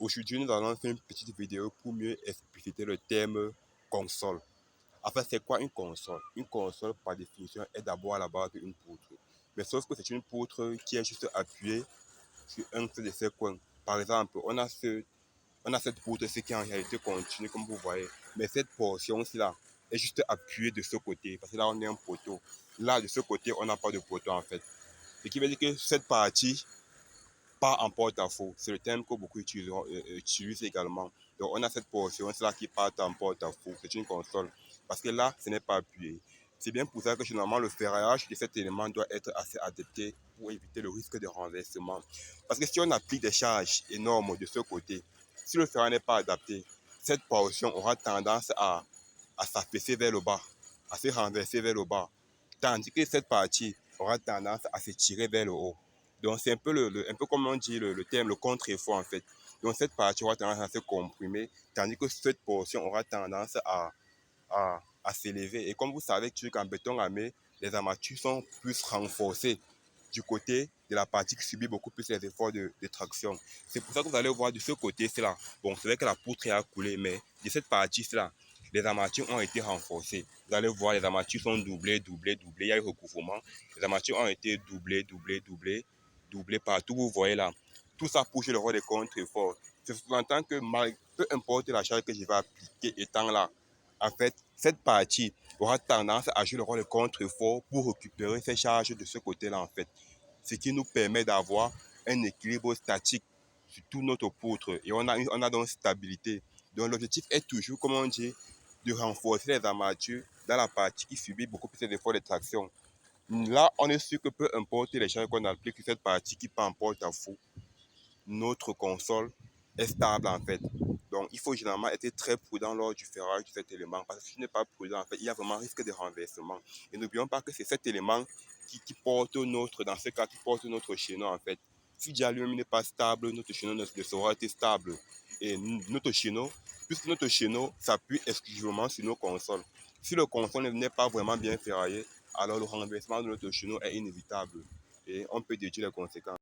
Aujourd'hui, nous allons faire une petite vidéo pour mieux expliciter le terme console. En fait, c'est quoi une console? Une console, par définition, est d'abord à la base une poutre. Mais sauf que c'est une poutre qui est juste appuyée sur un de ses coins. Par exemple, on a cette poutre-ci qui en réalité continue, comme vous voyez. Mais cette portion-ci là est juste appuyée de ce côté. Parce que là, on a un poteau. Là, de ce côté, on n'a pas de poteau en fait. Ce qui veut dire que cette partie pas en porte-à-faux. C'est le terme que beaucoup utilisent également. Donc, on a cette portion-là qui part en porte-à-faux. C'est une console. Parce que là, ce n'est pas appuyé. C'est bien pour ça que généralement, le ferrage de cet élément doit être assez adapté pour éviter le risque de renversement. Parce que si on applique des charges énormes de ce côté, si le ferrage n'est pas adapté, cette portion aura tendance à s'affaisser vers le bas, à se renverser vers le bas. Tandis que cette partie aura tendance à se tirer vers le haut. Donc, c'est un peu, un peu comme on dit le terme, le contre-effort en fait. Donc, cette partie aura tendance à se comprimer, tandis que cette portion aura tendance à s'élever. Et comme vous savez qu'en béton armé, les armatures sont plus renforcées du côté de la partie qui subit beaucoup plus les efforts de traction. C'est pour ça que vous allez voir de ce côté, c'est là. Bon, c'est vrai que la poutre a coulé, mais de cette partie-là, les armatures ont été renforcées. Vous allez voir, les armatures sont doublées, doublées, doublées. Il y a eu recouvrement. Les armatures ont été doublées, doublées, doublées, doublées partout. Vous voyez là. Tout ça pour jouer le rôle des contre-efforts. C'est sous-entend que peu importe la charge que je vais appliquer étant là, en fait, cette partie aura tendance à jouer le rôle de contre-effort pour récupérer ces charges de ce côté-là, en fait. Ce qui nous permet d'avoir un équilibre statique sur tout notre poutre et on a donc stabilité. Donc l'objectif est toujours, comme on dit, de renforcer les armatures dans la partie qui subit beaucoup plus d'efforts de traction. Là, on est sûr que peu importe les charges qu'on applique sur cette partie qui peut en porte-à-faux, notre console est stable en fait. Donc il faut généralement être très prudent lors du ferrage de cet élément parce que si tu n'es pas prudent, en fait, il y a vraiment risque de renversement. Et n'oublions pas que c'est cet élément qui porte notre, dans ce cas, qui porte notre chaînon en fait. Si déjà lui-même n'est pas stable, notre chaînon ne sera être stable. Et notre chaînon, puisque notre chaînon s'appuie exclusivement sur nos consoles. Si le console n'est pas vraiment bien ferraillé, alors le renversement de notre chaînon est inévitable et on peut déduire les conséquences.